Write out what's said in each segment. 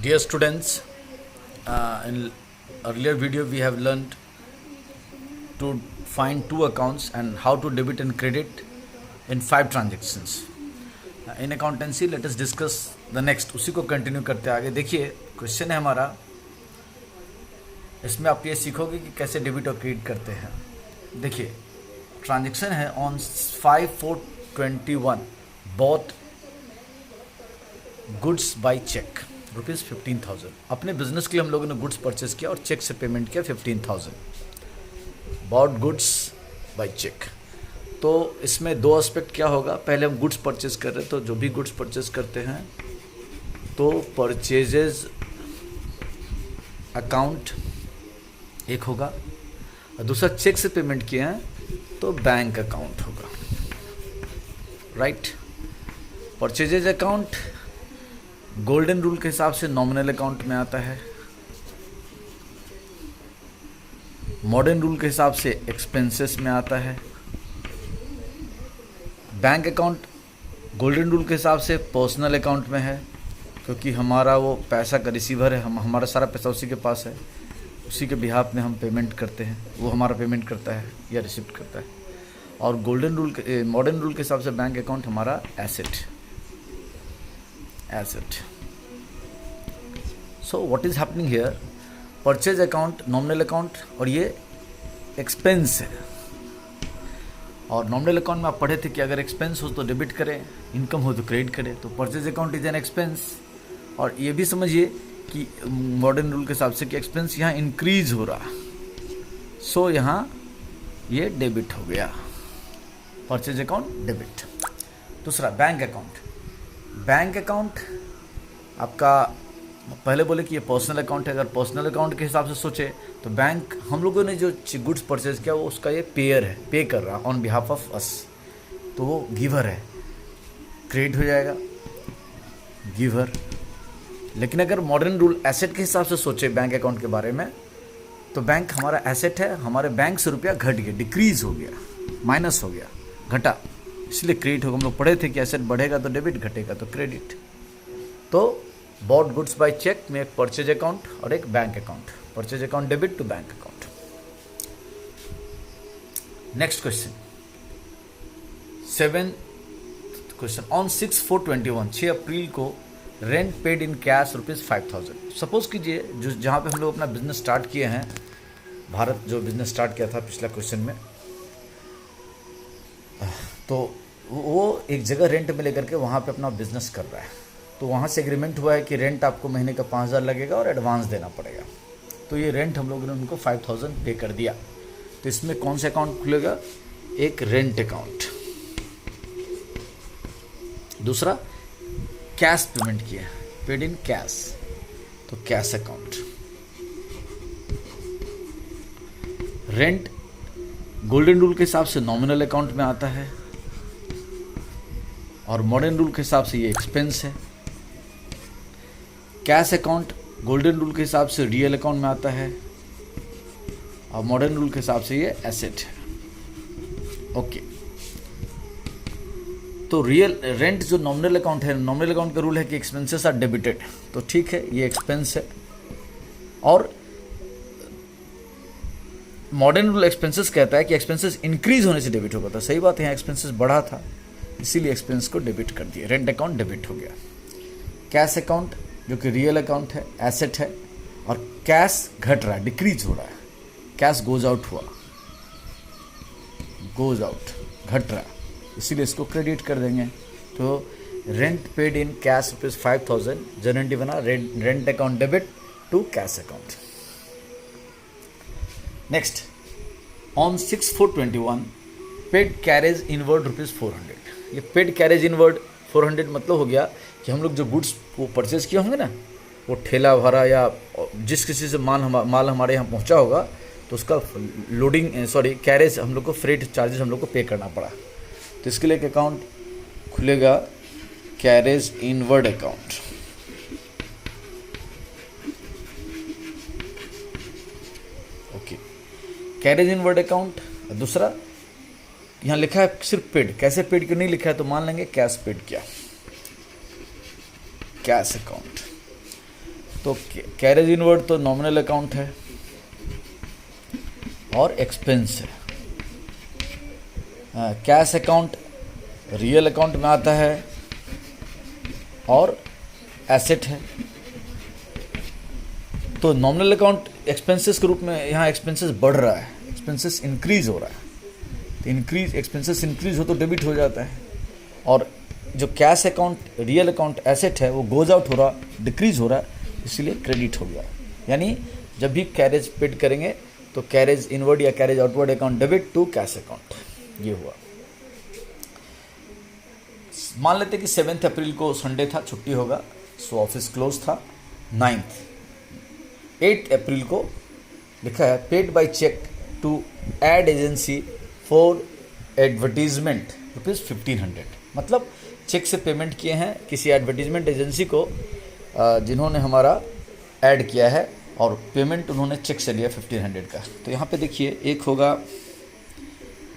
Dear students, in earlier video we have learned to find two accounts and how to debit and credit in 5 transactions. In accountancy let us discuss the next. उसी को continue करते आगे. देखिए question है हमारा, इसमें आप ये सीखोगे कि कैसे डेबिट और क्रेडिट करते हैं. देखिए ट्रांजेक्शन है on 5/4/21 bought goods by cheque ₹15,000. अपने बिजनेस के लिए हम लोगों ने गुड्स परचेस किया और चेक से पेमेंट किया 15,000. Bought goods by cheque. तो इसमें दो एस्पेक्ट क्या होगा. पहले हम गुड्स परचेस कर रहे हैं, तो जो भी गुड्स परचेस करते हैं तो परचेजेज अकाउंट एक होगा और दूसरा चेक से पेमेंट किए हैं तो बैंक अकाउंट होगा. Right. Purchases account golden rule के हिसाब से नॉमिनल अकाउंट में आता है. मॉडर्न रूल के हिसाब से एक्सपेंसेस में आता है. बैंक अकाउंट गोल्डन रूल के हिसाब से पर्सनल अकाउंट में है, क्योंकि हमारा वो पैसा का रिसीवर है, हमारा सारा पैसा उसी के पास है, उसी के बिहाफ में हम पेमेंट करते हैं, वो हमारा पेमेंट करता है या रिसीव करता है. और गोल्डन रूल मॉडर्न रूल के हिसाब से बैंक अकाउंट हमारा asset. So what is happening here, purchase account nominal account और ये एक्सपेंस है. और नॉमिनल अकाउंट में आप पढ़े थे कि अगर एक्सपेंस हो तो डेबिट करें, इनकम हो तो क्रेडिट करें. तो purchase account is an expense. और ये भी समझिए कि मॉडर्न रूल के हिसाब से कि एक्सपेंस यहाँ इंक्रीज हो रहा, सो यहाँ ये डेबिट हो गया. Purchase account debit. दूसरा बैंक अकाउंट. बैंक अकाउंट आपका पहले बोले कि ये पर्सनल अकाउंट है. अगर पर्सनल अकाउंट के हिसाब से सोचे तो बैंक हम लोगों ने जो गुड्स परचेज किया वो उसका ये पेयर है, पे कर रहा ऑन बिहाफ ऑफ अस, तो वो गिवर है, क्रेडिट हो जाएगा गिवर. लेकिन अगर मॉडर्न रूल एसेट के हिसाब से सोचे बैंक अकाउंट के बारे में, तो बैंक हमारा एसेट है, हमारे बैंक से रुपया घट गया, डिक्रीज हो गया, माइनस हो गया, घटा, इसलिए क्रेडिट होगा. हम लोग पढ़े थे कि एसेट बढ़ेगा तो डेबिट, घटेगा तो क्रेडिट. तो बॉट गुड्स बाय चेक में एक परचेज अकाउंट और एक bank account. Purchase account debit to bank account. Next question 7th question. On 6/4/21 6 अप्रैल को rent paid in cash ₹5,000. Suppose कीजिए जो जहाँ पे हम लोग अपना बिजनेस स्टार्ट किए हैं, भारत जो बिजनेस स्टार्ट किया था पिछला क्वेश्चन में, तो वो एक जगह रेंट में लेकर के वहाँ पे अपना बिजनेस कर रहा है. तो वहाँ से एग्रीमेंट हुआ है कि रेंट आपको महीने का 5,000 लगेगा और एडवांस देना पड़ेगा. तो ये रेंट हम लोगों ने उनको 5,000 पे कर दिया. तो इसमें कौन सा अकाउंट खुलेगा, एक रेंट अकाउंट. दूसरा कैश पेमेंट किया, पेड इन कैश, तो cash account. Rent golden rule के हिसाब से नॉमिनल अकाउंट में आता है और मॉडर्न रूल के हिसाब से ये एक्सपेंस है. कैश अकाउंट गोल्डन रूल के हिसाब से रियल अकाउंट में आता है और मॉडर्न रूल के हिसाब से ये एसेट है. ओके. तो रियल रेंट जो नॉमिनल अकाउंट है, नॉमिनल अकाउंट का रूल है कि एक्सपेंसेस आर डेबिटेड, तो ठीक है ये एक्सपेंस है. और मॉडर्न रूल एक्सपेंसेस कहता है कि एक्सपेंसेस इंक्रीज होने से डेबिट होगा. तो सही बात है, यहाँ एक्सपेंसेस बढ़ा था इसीलिए एक्सपेंस को डेबिट कर दिया, रेंट अकाउंट डेबिट हो गया. कैश अकाउंट जो कि रियल अकाउंट है, एसेट है, और कैश घट रहा है, डिक्रीज हो रहा है, कैश गोज आउट हुआ, गोज आउट, घट रहा है, इसीलिए इसको क्रेडिट कर देंगे. तो rent paid in cash ₹5,000 generally बना rent account debit to cash account. Next on 6/4/21 paid carriage inward ₹400. ये पेड कैरेज इनवर्ड 400 मतलब हो गया कि हम लोग जो गुड्स वो परचेज किए होंगे ना, वो ठेला भरा या जिस किसी से माल हमारे यहाँ पहुँचा होगा, तो उसका लोडिंग कैरेज हम लोग को, फ्रेट चार्जेस हम लोग को पे करना पड़ा. तो इसके लिए एक अकाउंट खुलेगा, carriage inward account. Okay. Carriage inward account. दूसरा यहाँ लिखा है सिर्फ पेड, कैसे पेड क्यों नहीं लिखा है, तो मान लेंगे कैश पेड किया, कैश अकाउंट. तो कैरेज इनवर्ड तो नॉमिनल अकाउंट है और एक्सपेंस है। कैश अकाउंट रियल अकाउंट में आता है और एसेट है। तो नॉमिनल अकाउंट एक्सपेंसेस के रूप में यहाँ एक्सपेंसेस बढ़ रहा है, एक्सपेंसेस इंक्रीज हो रहा है। तो एक्सपेंसेस इंक्रीज हो तो डेबिट हो जाता है, और जो cash account real account asset है वो गोज आउट हो रहा, डिक्रीज हो रहा है, इसीलिए क्रेडिट हो गया। यानी जब भी कैरेज पेड करेंगे तो कैरेज इनवर्ड या carriage outward account debit to cash account, ये हुआ। मान लेते कि 7 अप्रैल को संडे था, छुट्टी होगा, सो ऑफिस क्लोज था। 8 अप्रैल को लिखा है paid by cheque to ad agency for advertisement ₹1500। मतलब चेक से पेमेंट किए हैं किसी एडवर्टीजमेंट एजेंसी को, जिन्होंने हमारा ऐड किया है, और पेमेंट उन्होंने चेक से लिया 1500 का। तो यहाँ पे देखिए, एक होगा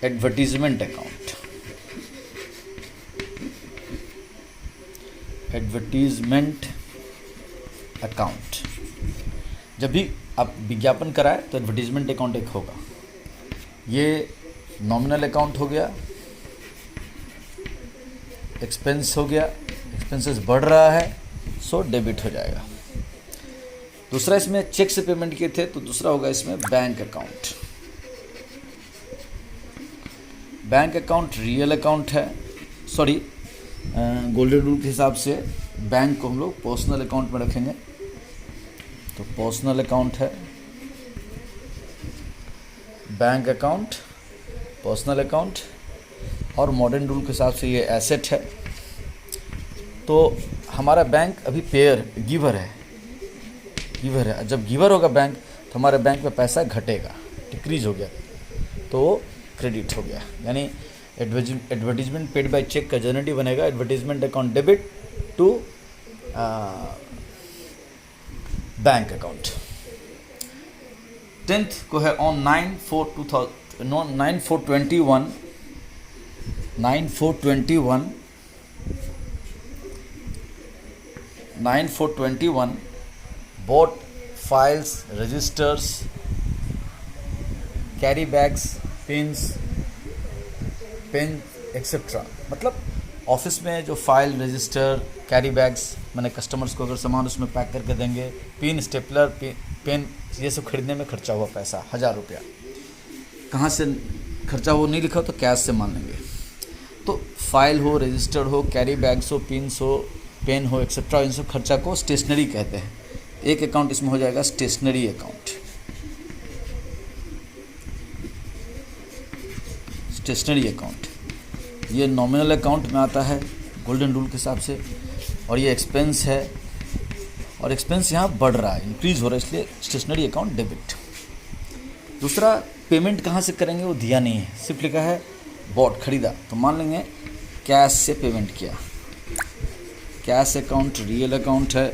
एडवर्टीजमेंट अकाउंट, एडवर्टीजमेंट अकाउंट। जब भी आप विज्ञापन कराए तो एडवर्टीजमेंट अकाउंट एक होगा। ये नॉमिनल अकाउंट हो गया, एक्सपेंस हो गया, एक्सपेंसेस बढ़ रहा है, सो डेबिट हो जाएगा। दूसरा इसमें चेक से पेमेंट किए थे, तो दूसरा होगा इसमें bank account. Bank account real account है, सॉरी गोल्डन रूल के हिसाब से बैंक को हम लोग पर्सनल अकाउंट में रखेंगे, तो पर्सनल अकाउंट है बैंक अकाउंट, पर्सनल अकाउंट, और मॉडर्न रूल के हिसाब से ये एसेट है। तो हमारा बैंक अभी पेयर गिवर है, जब गिवर होगा बैंक तो हमारे बैंक में पैसा घटेगा, डिक्रीज हो गया, तो क्रेडिट हो गया। यानी एडवर्टीजमेंट पेड बाय चेक का जनरेटिव बनेगा advertisement account debit to bank account. 10th को है on 9/4/21 bought files, registers, carry bags, pins, pen etcetera. मतलब ऑफिस में जो फाइल, रजिस्टर, कैरी बैग्स, मैंने कस्टमर्स को अगर सामान उसमें पैक करके देंगे, पिन, स्टेपलर, पेन, ये सब खरीदने में खर्चा हुआ पैसा 1000 रुपया, कहाँ से खर्चा हो नहीं लिखा तो कैश से मान लेंगे। तो फाइल हो, रजिस्टर हो, कैरी बैग्स हो, पिन्स हो, पेन हो, एक्सेट्रा, इन सब खर्चा को स्टेशनरी कहते हैं। एक अकाउंट इसमें हो जाएगा स्टेशनरी अकाउंट, स्टेशनरी अकाउंट। ये नॉमिनल अकाउंट में आता है गोल्डन रूल के हिसाब से, और ये एक्सपेंस है, और एक्सपेंस यहाँ बढ़ रहा है, इंक्रीज हो रहा है, इसलिए स्टेशनरी अकाउंट डेबिट। दूसरा पेमेंट कहाँ से करेंगे वो दिया नहीं है, सिर्फ लिखा है बॉट, खरीदा, तो मान लेंगे कैश से पेमेंट किया। कैश अकाउंट रियल अकाउंट है,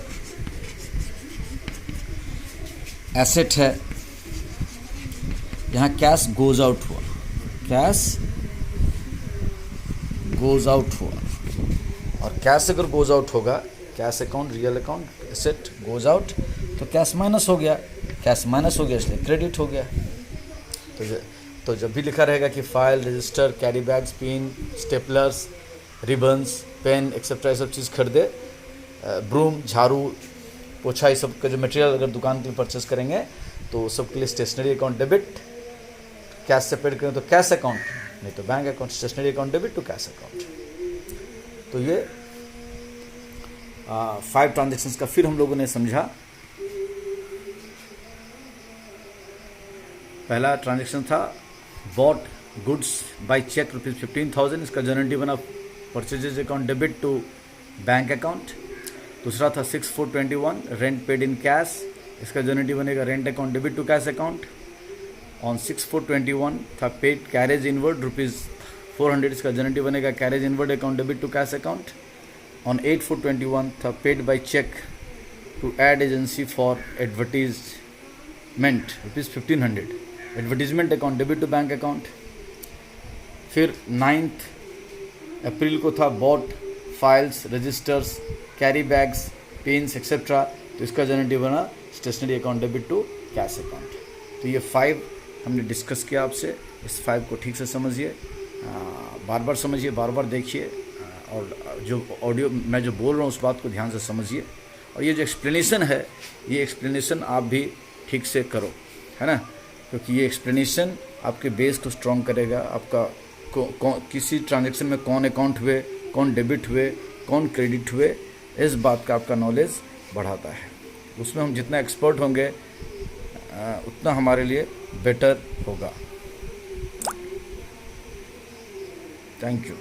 एसेट है, यहाँ कैश गोज आउट हुआ, कैश गोज आउट हुआ, और कैश अगर गोज आउट होगा, cash account real account asset goes out, तो कैश माइनस हो गया, कैश माइनस हो गया इसलिए क्रेडिट हो गया। तो जब भी लिखा रहेगा कि file, register, carry bags, pin, staplers, ribbons, pen etcetera, ये सब चीज़ खरीदे, ब्रूम, झाड़ू, पोछा, ये सब का जो मटेरियल अगर दुकान के लिए परचेस करेंगे तो सब के लिए स्टेशनरी अकाउंट डेबिट। कैश से पेड करें तो कैश अकाउंट, नहीं तो bank account, stationery account debit to cash account. तो ये 5 ट्रांजेक्शन्स का फिर हम लोगों ने समझा। पहला ट्रांजेक्शन था बॉट गुड्स बाय चेक ₹15,000, इसका जनरेटिव बना purchases account debit to bank account. दूसरा था 6/4/21 रेंट पेड इन कैश, इसका जनरेटिव बनेगा rent account debit to cash account. On 6/4/21 था पेड कैरेज इनवर्ड ₹400, इसका जनरेटिव बनेगा carriage inward account debit to cash account. On 8/4/21 था paid by cheque to ad agency for advertisement ₹1500, advertisement account debit to bank account. फिर 9th अप्रैल को था bought files, registers, carry bags, pens etcetera, तो इसका generative बना stationery account debit to cash account. तो ये 5 हमने डिस्कस किया आपसे, इस 5 को ठीक से समझिए, बार बार समझिए, बार बार देखिए, और जो ऑडियो मैं जो बोल रहा हूँ उस बात को ध्यान से समझिए। और ये जो एक्सप्लेनेशन है, ये एक्सप्लेनेशन आप भी ठीक से करो, है ना, क्योंकि ये एक्सप्लेनेशन आपके बेस को स्ट्रॉन्ग करेगा। आपका किसी ट्रांजेक्शन में कौन अकाउंट हुए, कौन डेबिट हुए, कौन क्रेडिट हुए, इस बात का आपका नॉलेज बढ़ाता है। उसमें हम जितना एक्सपर्ट होंगे उतना हमारे लिए बेटर होगा। Thank you.